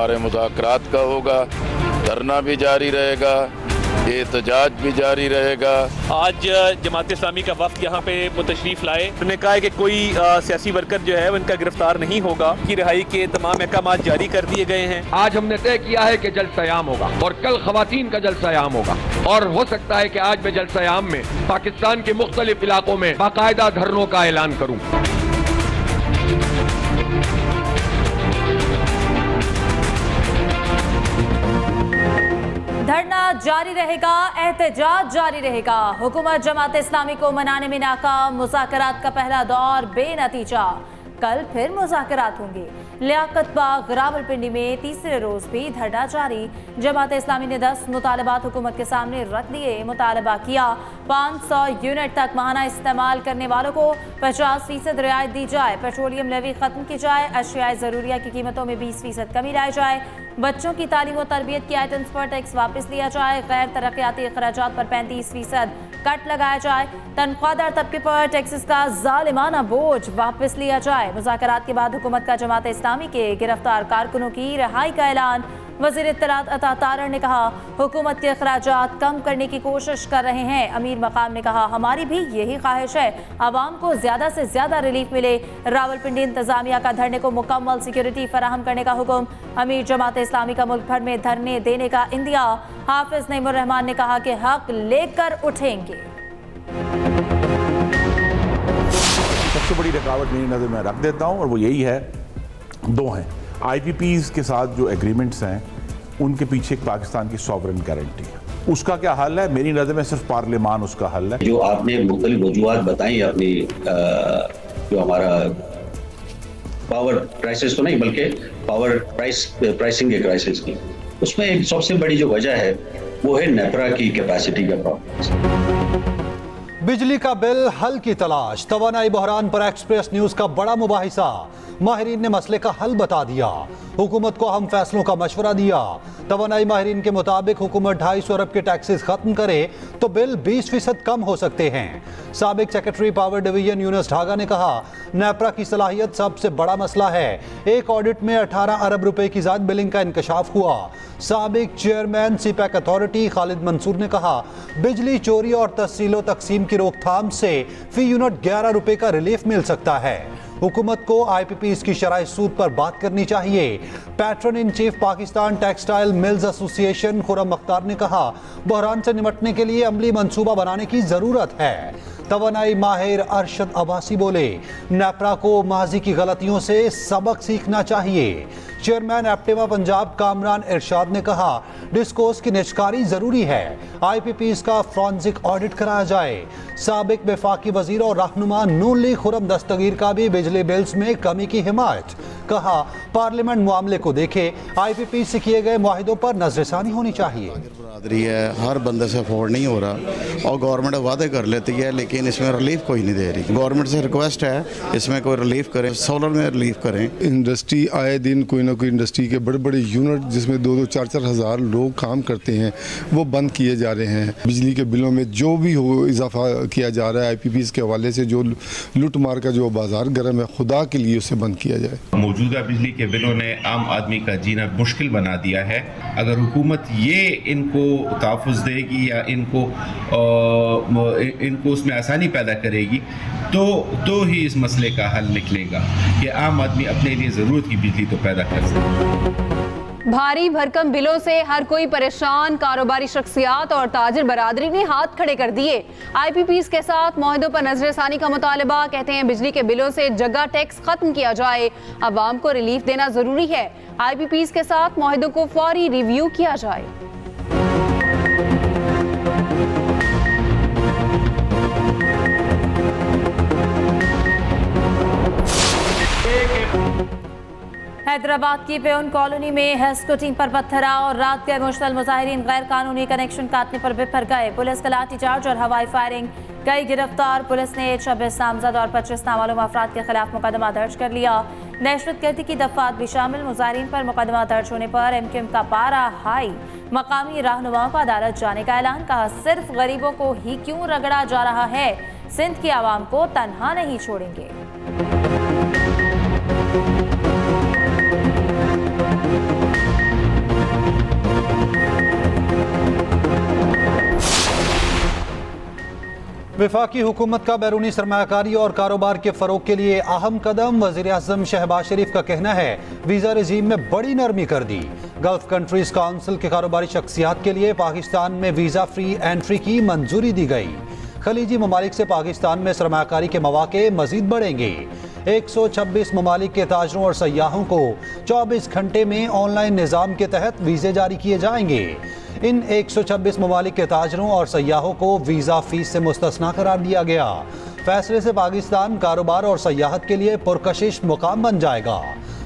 हमारे मुज़ाकरात का होगा। धरना भी जारी रहेगा, एहतजाज भी जारी रहेगा। आज जमात इस्लामी का वफ्द यहाँ पे तशरीफ लाए, उन्होंने कहा है कि कोई सियासी वर्कर जो है उनका गिरफ्तार नहीं होगा, की रिहाई के तमाम अहकाम जारी कर दिए गए हैं। आज हमने तय किया है कि जलसायाम होगा और कल खवातीन का जलसायाम होगा, और हो सकता है कि आज मैं जलसायाम में पाकिस्तान के मुख्तलिफ इलाकों में बाकायदा धरनों का ऐलान करूं। धरना जारी रहेगा, एहतजाज जारी रहेगा। हुकूमत जमात इस्लामी को मनाने में नाकाम, मुज़ाकरात का पहला दौर बेनतीजा। कल फिर मुज़ाकरात होंगे। लियाकत बाग रावलपिंडी में तीसरे रोज भी धरना जारी। जमात इस्लामी ने 10 मुतालबात हुकूमत के सामने रख दिए। मुतालबा किया 500 यूनिट तक माहाना इस्तेमाल करने वालों को 50% रियायत दी जाए, पेट्रोलियम लेवी खत्म की जाए, अशियाए ज़रूरिया की कीमतों में 20% कमी लाई जाए, बच्चों की तालीम और तरबियत की आइटम्स पर टैक्स वापस लिया जाए, गैर तरक्याती अखराजात पर 35% कट लगाया जाए, तनख्वाहदार तबके पर टैक्सेस का जालिमाना बोझ वापस लिया जाए। मुज़ाकरात के बाद हुकूमत का जमात इस्लामी के गिरफ्तार कारकुनों की रिहाई का ऐलान। वज़ीर इत्तलात अता तारड़ ने कहा, हुकूमत के अखराजात कम करने की कोशिश कर रहे हैं। अमीर मकाम ने कहा, हमारी भी यही ख्वाहिश है, आवाम को ज़्यादा से ज़्यादा रिलीफ मिले। रावलपिंडी इंतजामिया का धरने को मुकम्मल सिक्योरिटी फराहम करने का हुक्म। अमीर जमात इस्लामी का मुल्क भर में धरने देने का इंदिया। हाफिज नईमुर रहमान ने कहा कि हक लेकर उठेंगे। सबसे बड़ी रुकावट मेरी नज़र में रख देता हूँ, और वो यही है, दो हैं। IPPs के साथ जो एग्रीमेंट्स हैं उनके पीछे पाकिस्तान की सॉवरेन गारंटी है, उसका क्या हल है? मेरी नज़र में सिर्फ पार्लियामान उसका हल है। जो आपने मुख्तलिफ वजूहात बताई अपनी, जो हमारा पावर क्राइसिस तो नहीं बल्कि पावर प्राइसिंग के क्राइसिस की, उसमें एक सबसे बड़ी जो वजह है वो है नेपरा की कैपेसिटी का प्रॉब्लम। बिजली का बिल हल की तलाश, तवानाई बहरान पर एक्सप्रेस न्यूज का बड़ा मुबाहिसा। माहिरीन ने मसले का हल बता दिया, हुकूमत को अहम फैसलों का मशवरा दिया। तवानाई माहिरीन के मुताबिक हुकूमत 250 अरब के टैक्सेस खत्म करे तो बिल 20% कम हो सकते हैं। साबिक सेक्रेटरी पावर डिवीजन यूनुस ढागा ने कहा, नेपरा की सलाहियत सबसे बड़ा मसला है। एक ऑडिट में 18 अरब रुपए की ज़ायद बिलिंग का इंकशाफ हुआ। साबिक chairman CPEC authority Khalid Mansoor ने कहा, बिजली चोरी और तहसीलो तकसीम की रोकथाम से फी यूनिट 11 रुपए का रिलीफ मिल सकता है। हुकूमत को IPPs की शराय सूद पर बात करनी चाहिए। Patron in chief Pakistan textile mills association Khurram Mukhtar ने कहा, बहरान से निपटने के लिए अमली मंसूबा बनाने की जरूरत है। तवानाई माहिर अरशद अब्बासी बोले, नेपरा को माजी की गलतियों से सबक सीखना चाहिए। चेयरमैन एप्टेमा पंजाब कामरान इरशाद ने कहा, डिस्कोर्स की निष्कारी जरूरी है, IPPs का फॉरेंसिक ऑडिट कराया जाए। साबिक वफाकी वजीर और रहनुमा नून लीग खुर्रम दस्तगीर का भी बिजली बिल्स में कमी की हिमायत। कहा, पार्लियामेंट मामले को देखे, IPPs से किए गए मुआहिदों पर नजरसानी होनी चाहिए। बरादरी है, हर बंदे से अफोर्ड नहीं हो रहा, और गवर्नमेंट वादे कर लेती है लेकिन इसमें रिलीफ कोई नहीं दे रही। गवर्नमेंट से रिक्वेस्ट है, इसमें कोई रिलीफ करें, सोलर में रिलीफ करें। इंडस्ट्री आए दिन कोई ना कोई इंडस्ट्री के बड़े बड़े यूनिट जिसमें 2-2, 4-4 हज़ार लोग काम करते हैं, वो बंद किए जा रहे हैं। बिजली के बिलों में जो भी हो इजाफा किया जा रहा है, IPPs के हवाले से जो लूट मार का जो बाजार गर्म है, खुदा के लिए उसे बंद किया जाए। मौजूदा बिजली के बिलों ने आम आदमी का जीना मुश्किल बना दिया है। अगर हुकूमत ये इनको तहफ़्फ़ुज़ देगी या इनको उसमें आसानी पैदा करेगी तो ही इस मसले का हल निकलेगा कि आम आदमी अपने लिए ज़रूरत की बिजली तो पैदा कर सके। भारी भरकम बिलों से हर कोई परेशान, कारोबारी शख्सियात और ताजिर बरादरी ने हाथ खड़े कर दिए। IPPs के साथ मुआहदों पर नजरसानी का मुतालबा। कहते हैं बिजली के बिलों से जगह टैक्स खत्म किया जाए, अवाम को रिलीफ देना जरूरी है। IPPs के साथ मुआहदों को फौरी रिव्यू किया जाए। हैदराबाद की पेउन कॉलोनी में हेस्को पर पत्थराव और रात गए मुश्तल मुजाहिरीन गैर कानूनी कनेक्शन काटने पर बिफर गए। पुलिस का लाठीचार्ज और हवाई फायरिंग, कई गिरफ्तार। पुलिस ने 26 नामजद और 25 नामालूम अफराद के खिलाफ मुकदमा दर्ज कर लिया। दहशतगर्दी की दफात भी शामिल। मुजाहिरीन पर मुकदमा दर्ज होने पर MQM का पारा हाई। मकामी रहनुमाओं का अदालत जाने का ऐलान। कहा, सिर्फ गरीबों को ही क्यों रगड़ा जा रहा है, सिंध की आवाम को तन्हा नहीं छोड़ेंगे। वफाकी हुकूमत का बैरूनी सरमायाकारी और कारोबार के फरोग के लिए अहम कदम। वज़ीर-ए-आज़म शहबाज शरीफ का कहना है वीज़ा रजीम में बड़ी नरमी कर दी। गल्फ कंट्रीज काउंसिल के कारोबारी शख्सियात के लिए पाकिस्तान में वीज़ा फ्री एंट्री की मंजूरी दी गई। खलीजी ममालिक से पाकिस्तान में सरमायाकारी के मौके मजीद बढ़ेंगे। 126 ममालिक के ताजरों और सयाहों को 24 घंटे में ऑनलाइन निज़ाम के तहत वीज़े जारी किए जाएंगे। इन 126 ममालिक के ताजरों और सयाहों को वीज़ा फीस से मुस्तस्ना करार दिया गया। फैसले से पाकिस्तान कारोबार और सयाहत के लिए पुरकशिश मुकाम बन जाएगा।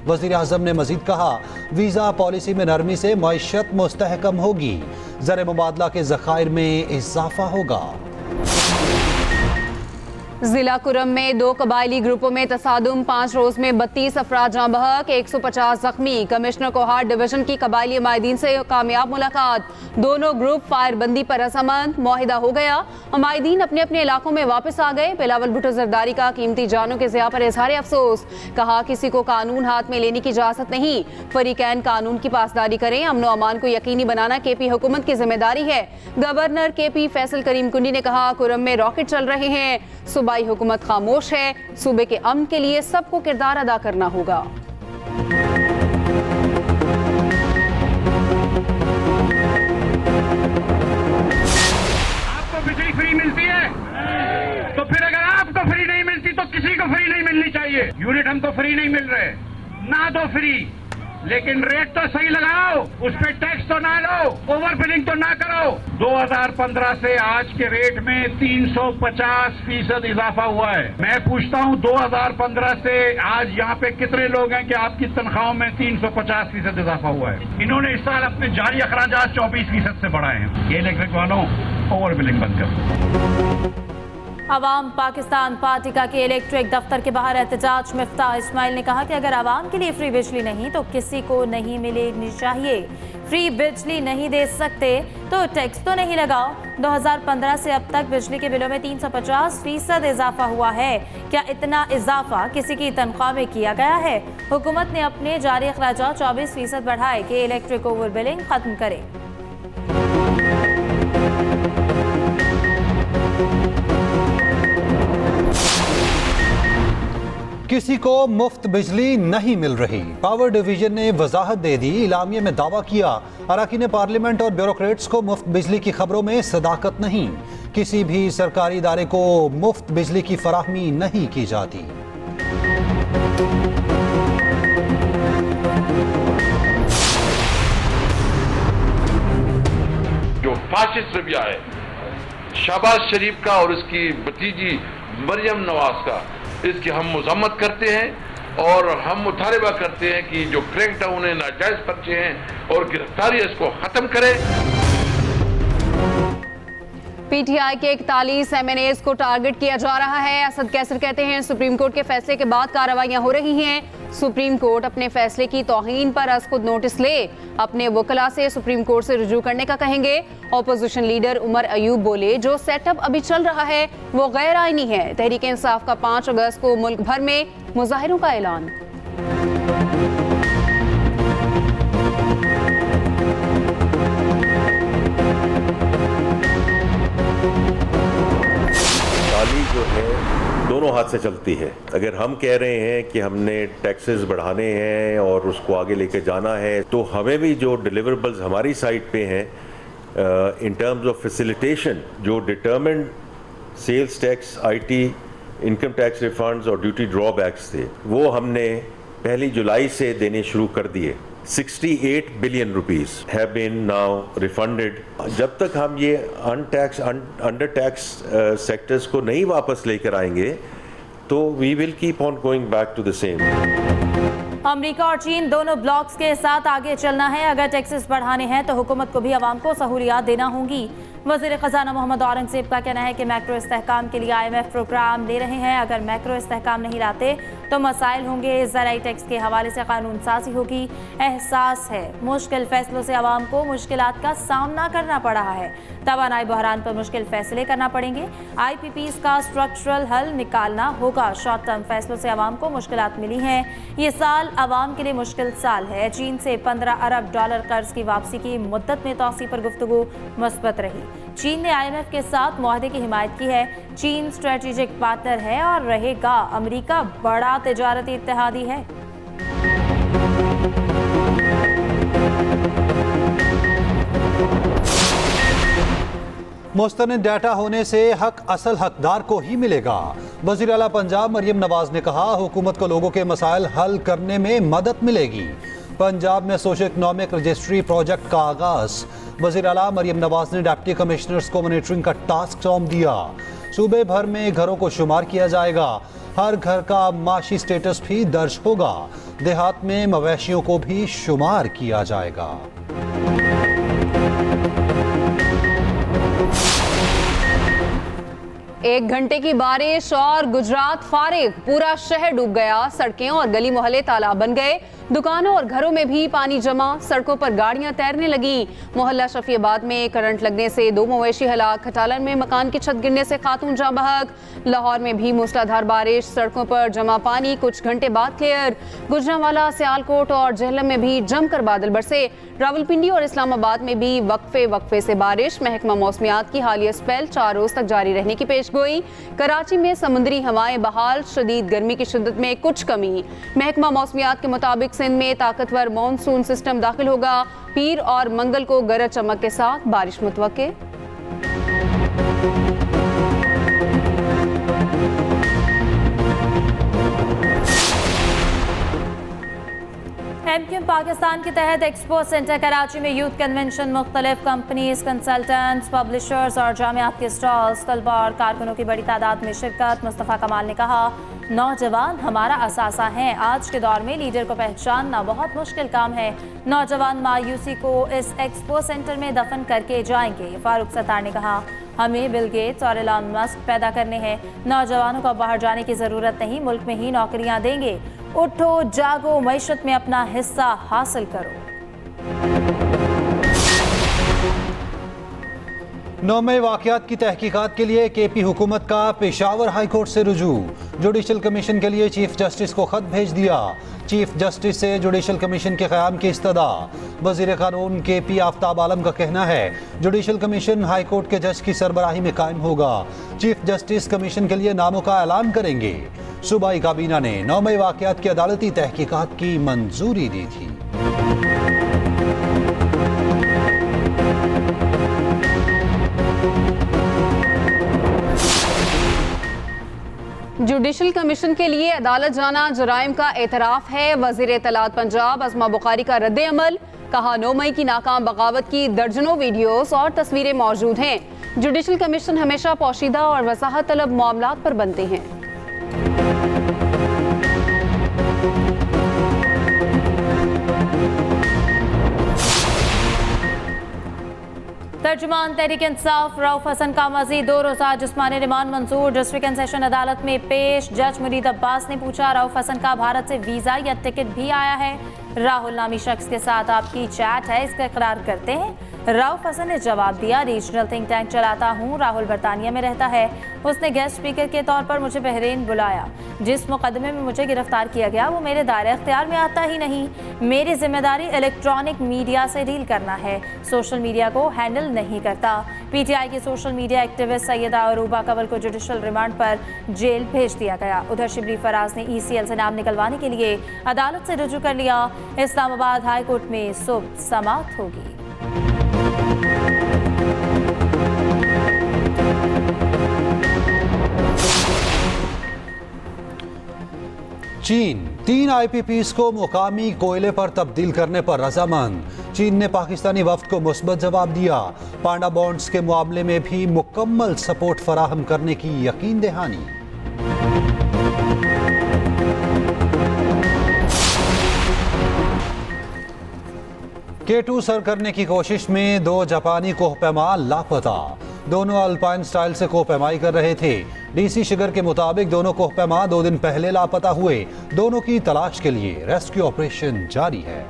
वज़ीर-ए-आज़म ने मजीद कहा वीज़ा पॉलिसी में नरमी से मईशत मुस्तहकम होगी, ज़र मुबादला के ज़खायर में इजाफा होगा। जिला कुरम में 2 कबायली ग्रुपों में तसादुम, 5 रोज में 32 अफराद जाँ बहक, 150 जख्मी। कमिश्नर कोहाट डिवीजन की कबायली हमायदीन से कामयाब मुलाकात। दोनों ग्रुप फायरबंदी पर रजामंद, मुआहिदा हो गया। हमायदीन अपने अपने इलाकों में वापस आ गए। बिलावल भुट्टो जरदारी का कीमती जानों के ज़िया पर इजहार अफसोस। कहा किसी को कानून हाथ में लेने की इजाजत नहीं, फरीकैन कानून की पासदारी करें। अमन अमान को यकीनी बनाना KP हुकूमत की जिम्मेदारी है। गवर्नर KP फैसल करीम कुंडी ने कहा कुरम में रॉकेट चल रहे हैं, सूबाई हुकूमत खामोश है। सूबे के अमन के लिए सबको किरदार अदा करना होगा। आपको बिजली फ्री मिलती है, तो फिर अगर आपको फ्री नहीं मिलती तो किसी को फ्री नहीं मिलनी चाहिए। यूनिट हमको फ्री नहीं मिल रहे, ना दो फ्री, लेकिन रेट तो सही लगाओ, उस पे टैक्स तो ना लो, ओवर बिलिंग तो ना करो। 2015 से आज के रेट में 350% इजाफा हुआ है। मैं पूछता हूँ 2015 से आज यहाँ पे कितने लोग हैं कि आपकी तनख्वाहों में 350% इजाफा हुआ है। इन्होंने इस साल अपने जारी अखराजात 24% से बढ़ाए हैं। ये इलेक्ट्रिक वालों ओवर बिलिंग बंद करो। अवाम पाकिस्तान पार्टी के इलेक्ट्रिक दफ्तर के बाहर एहतजाज। मिफ्ताह इस्माइल ने कहा कि अगर आवाम के लिए फ्री बिजली नहीं तो किसी को नहीं मिलनी चाहिए। फ्री बिजली नहीं दे सकते तो टैक्स तो नहीं लगाओ। 2015 से अब तक बिजली के बिलों में 350% इजाफा हुआ है। क्या इतना इजाफा किसी की तनख्वाह में किया गया है? हुकूमत ने अपने जारी अखराजात 24% बढ़ाए कि इलेक्ट्रिक ओवर बिलिंग खत्म करे। किसी को मुफ्त बिजली नहीं मिल रही। पावर डिवीजन ने वजाहत दे दी। इलामिये में दावा किया अरकान पार्लियामेंट और ब्यूरोक्रेट्स को मुफ्त बिजली की खबरों में सदाकत नहीं। किसी भी सरकारी इदारे को मुफ्त बिजली की फराहमी नहीं की जाती। जो फाशिस्ट रवैया है शहबाज शरीफ का और उसकी भतीजी मरियम नवाज का, इसकी हम मजम्मत करते हैं और हम मुतालबा करते हैं कि जो क्रैक डाउन है, नाजायज पर्चे हैं और गिरफ्तारी इसको खत्म करें। PTI के 41 MNAs को टारगेट किया जा रहा है। असद कैसर कहते हैं सुप्रीम कोर्ट के फैसले के बाद कार्रवाइयां हो रही हैं। सुप्रीम कोर्ट अपने फैसले की तौहीन पर आज खुद नोटिस ले अपने वकला से सुप्रीम कोर्ट से रुजू करने का कहेंगे। ऑपोजिशन लीडर उमर अयूब बोले जो सेटअप अभी चल रहा है वो गैर आईनी है। तहरीक इंसाफ का 5 अगस्त को मुल्क भर में मुजाहिरों का ऐलान। जो है दोनों हाथ से चलती है। अगर हम कह रहे हैं कि हमने टैक्सेस बढ़ाने हैं और उसको आगे लेके जाना है तो हमें भी जो डिलीवरेबल्स हमारी साइड पे हैं इन टर्म्स ऑफ फैसिलिटेशन, जो determined sales tax, IT, income tax refunds और ड्यूटी ड्रॉबैक्स थे, वो हमने 1 जुलाई से देने शुरू कर दिए। 68 billion rupees have been now refunded. जब तक हम ये अनटैक्स अंडर टैक्स सेक्टर्स को नहीं वापस लेकर आएंगे तो we will keep on going back to the same. America और चीन दोनों ब्लॉक्स के साथ आगे चलना है। अगर टैक्सेस बढ़ाने हैं तो हुकूमत को भी आवाम को सहूलियात देना होंगी। वज़ीर ख़जाना मोहम्मद औरंगज़ेब का कहना है कि मैक्रो इस्तेहकाम के लिए IMF प्रोग्राम ले रहे हैं। अगर मैक्रो इस्तेहकाम नहीं लाते तो तो मसाइल होंगे। ज़राई टैक्स के हवाले से कानून साजी होगी। एहसास है मुश्किल फैसलों से आवाम को मुश्किलात का सामना करना पड़ रहा है। तवानाई बहरान पर मुश्किल फैसले करना पड़ेंगे। IPPs का स्ट्रक्चरल हल निकालना होगा। शॉर्ट टर्म फैसलों से आवाम को मुश्किलात मिली हैं। ये साल आवाम के लिए मुश्किल साल है। चीन से $15 अरब कर्ज की वापसी की मुद्दत में तौसी पर गुफ्तगू मुस्बत रही। चीन ने IMF के साथ मुआहदे की हिमायत की है। चीन स्ट्रेटेजिक पार्टनर है और रहेगा। अमेरिका बड़ा तिजारती इत्तेहादी है। मुस्तनिद डाटा होने से हक असल हकदार को ही मिलेगा। वज़ीर आला पंजाब मरियम नवाज ने कहा, हुकूमत को लोगों के मसाइल हल करने में मदद मिलेगी। पंजाब में सोशो इकनॉमिक रजिस्ट्री प्रोजेक्ट का आगाज। वज़ीर आला मरियम नवाज ने डिप्टी कमिश्नर्स को मॉनिटरिंग का टास्क सौंप दिया। सूबे भर में घरों को शुमार किया जाएगा। हर घर का माशी स्टेटस भी दर्ज होगा। देहात में मवेशियों को भी शुमार किया जाएगा। एक घंटे की बारिश और गुजरात फारिग, पूरा शहर डूब गया। सड़कें और गली मोहल्ले तालाब बन गए। दुकानों और घरों में भी पानी जमा। सड़कों पर गाड़ियां तैरने लगी। मोहल्ला शफियाबाद में करंट लगने से 2 मवेशी हलाक। खटालन में मकान की छत गिरने से खातून जाँ बहक। लाहौर में भी मूसलाधार बारिश। सड़कों पर जमा पानी कुछ घंटे बाद क्लियर। गुजरांवाला, सियालकोट और जेहलम में भी जमकर बादल बरसे। रावलपिंडी और इस्लामाबाद में भी वक्फे से बारिश। महकमा मौसमियात की हालिया स्पेल 4 रोज तक जारी रहने की पेशगोई। कराची में समुद्री हवाएं बहाल। शदीद गर्मी की शिद्दत में कुछ कमी। महकमा मौसमियात के मुताबिक सिंध में ताकतवर मॉनसून सिस्टम दाखिल होगा। पीर और मंगल को गरज चमक के साथ बारिश मुतवक्के। MQM पाकिस्तान के तहत एक्सपो सेंटर कराची में यूथ कन्वेंशन, मुख्तलिफ कंपनीज, कंसल्टेंट्स, पब्लिशर्स और जामियात के स्टॉल्स, तलबा और कारकुनों की बड़ी तादाद में शिरकत। मुस्तफ़ा कमाल ने कहा, नौजवान हमारा असासा हैं। आज के दौर में लीडर को पहचानना बहुत मुश्किल काम है। नौजवान मायूसी को इस एक्सपो सेंटर में दफन करके जाएंगे। फारूक सत्तार ने कहा, हमें बिल गेट्स और एलन मस्क पैदा करने हैं। नौजवानों को बाहर जाने की ज़रूरत नहीं, मुल्क में ही नौकरियां देंगे। उठो जागो, मईशत में अपना हिस्सा हासिल करो। 9 मई वाक़यात की तहकीकात के लिए KP हुकूमत का पेशावर हाई कोर्ट से रुजू। जुडिशल कमीशन के लिए चीफ जस्टिस को खत भेज दिया। चीफ जस्टिस से जुडिशल कमीशन के क़याम की इस्तदा। वज़ीर कानून KP आफ्ताब आलम का कहना है, जुडिशल कमीशन हाई कोर्ट के जज की सरबराही में कायम होगा। चीफ जस्टिस कमीशन के लिए नामों का ऐलान करेंगे। सूबाई काबीना ने 9 मई वाक़यात की अदालती तहकीकात की मंजूरी दी थी। जुडिशल कमीशन के लिए अदालत जाना जराइम का एतराफ़ है। वज़ीर इत्तलात पंजाब अज़मा बुखारी का रद्द अमल। कहा, 9 मई की नाकाम बगावत की दर्जनों वीडियोस और तस्वीरें मौजूद हैं। जुडिशल कमीशन हमेशा पोशीदा और वसाहत तलब मामलात पर बनते हैं। तर्जुमान तहरीक इंसाफ रऊफ हसन का मज़ीद 2 रोज़ा जिस्मानी रिमांड मंजूर। डिस्ट्रिक्ट एंड सेशन अदालत में पेश। जज मुरीद अब्बास ने पूछा, रऊफ हसन का भारत से वीज़ा या टिकट भी आया है? राहुल नामी शख्स के साथ आपकी चैट है, इसका इकरार करते हैं? रऊफ हसन ने जवाब दिया, रीजनल थिंक टैंक चलाता हूँ। राहुल बरतानिया में रहता है। उसने गेस्ट स्पीकर के तौर पर मुझे बहरीन बुलाया। जिस मुकदमे में मुझे गिरफ्तार किया गया वो मेरे दायरे इख्तियार में आता ही नहीं। मेरी जिम्मेदारी इलेक्ट्रॉनिक मीडिया से डील करना है, सोशल मीडिया को हैंडल नहीं करता। PTI की social media activist Syeda Aruba Kawal को जुडिशल रिमांड पर जेल भेज दिया गया। उधर शिबली फराज ने ECL से नाम निकलवाने के लिए अदालत से रुजू कर लिया। इस्लामाबाद हाई कोर्ट में सुबह समाअत होगी। चीन 3 IPPs को मुकामी कोयले पर तब्दील करने पर रजामंद। चीन ने पाकिस्तानी वफ्द को मुस्बत जवाब दिया। पांडा बॉन्ड्स के मामले में भी मुकम्मल सपोर्ट फराहम करने की यकीन दहानी। K2 सर करने की कोशिश में 2 जापानी कोहपैमा लापता। दोनों अल्पाइन स्टाइल से कोहपैमाई कर रहे थे। डीसी शिगर के मुताबिक दोनों कोहपैमा 2 दिन पहले लापता हुए। दोनों की तलाश के लिए रेस्क्यू ऑपरेशन जारी है।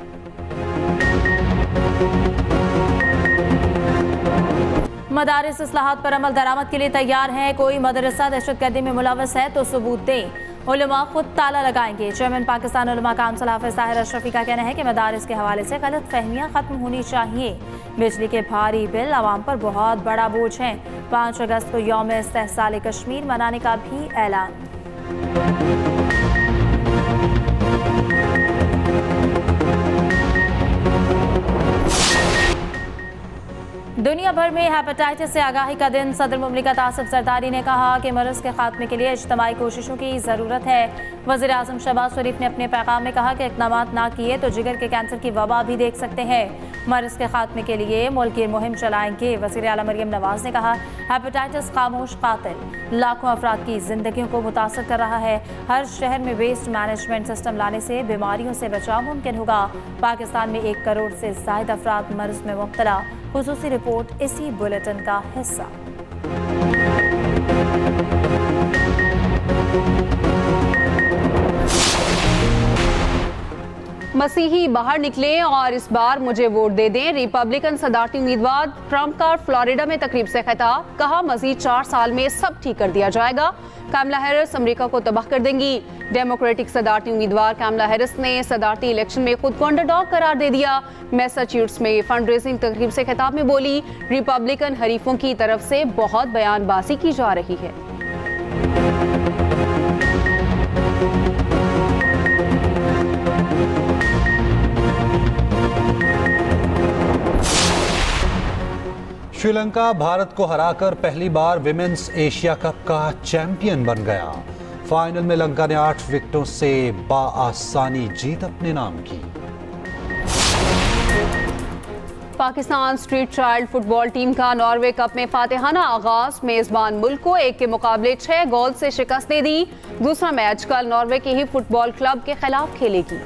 मदारिस इस्लाहात पर अमल दरामद के लिए तैयार हैं। कोई मदरसा दहशतगर्दी में मुलव्वस है तो सबूत दें। उलमा खुद ताला लगाएंगे। चेयरमैन पाकिस्तान उलमा काउंसिल हाफिज ताहिर अशरफी का कहना है कि मदारिस के हवाले से गलत फहमियाँ खत्म होनी चाहिए। बिजली के भारी बिल आवाम पर बहुत बड़ा बोझ हैं। 5 अगस्त को यौम इस्तेहसाल कश्मीर मनाने का भी ऐलान। दुनिया भर में हेपेटाइटिस से आगाही का दिन। सदर मुमलिकत आसिफ जरदारी ने कहा कि मर्ज के खात्मे के लिए इज्तमाई कोशिशों की ज़रूरत है। वज़ीर आज़म शहबाज शरीफ ने अपने पैगाम में कहा कि इक़दाम ना किए तो जिगर के कैंसर की वबा भी देख सकते हैं। मर्ज के खात्मे के लिए मुल्की मुहिम चलाएंगे। वज़ीर आला मरियम नवाज ने कहा हेपेटाइटिस खामोश कातिल लाखों अफराद की जिंदगियों को मुतासर कर रहा है। हर शहर में वेस्ट मैनेजमेंट सिस्टम लाने से बीमारियों से बचाव मुमकिन होगा। पाकिस्तान में 1 करोड़ से ज़ायद अफराद मर्ज में मुब्तला। खुसूसी रिपोर्ट इसी बुलेटिन का हिस्सा। मसीही बाहर निकले और इस बार मुझे वोट दे दें। रिपब्लिकन सदारती उम्मीदवार ट्रंप का फ्लोरिडा में तकरीब से खिताब। कहा मजीद 4 साल में सब ठीक कर दिया जाएगा। कैमला हैरिस अमेरिका को तबाह कर देंगी। डेमोक्रेटिक सदारती उम्मीदवार कैमला हैरिस ने सदारती इलेक्शन में खुद को अंडरडॉग करार दे दिया। मैसाचुसेट्स में फंड रेजिंग तकरीब से खिताब में बोली रिपब्लिकन हरीफों की तरफ से बहुत बयानबाजी की जा रही है। श्रीलंका भारत को हराकर पहली बार विमेंस एशिया कप का चैंपियन बन गया। फाइनल में लंका ने 8 विकेटों से बाआसानी जीत अपने नाम की। Pakistan street child football team का नॉर्वे कप में फातिहाना आगाज। मेजबान मुल्क को 1 के मुकाबले 6 गोल से शिकस्त दे दी। दूसरा मैच कल नॉर्वे के ही फुटबॉल क्लब के खिलाफ खेलेगी।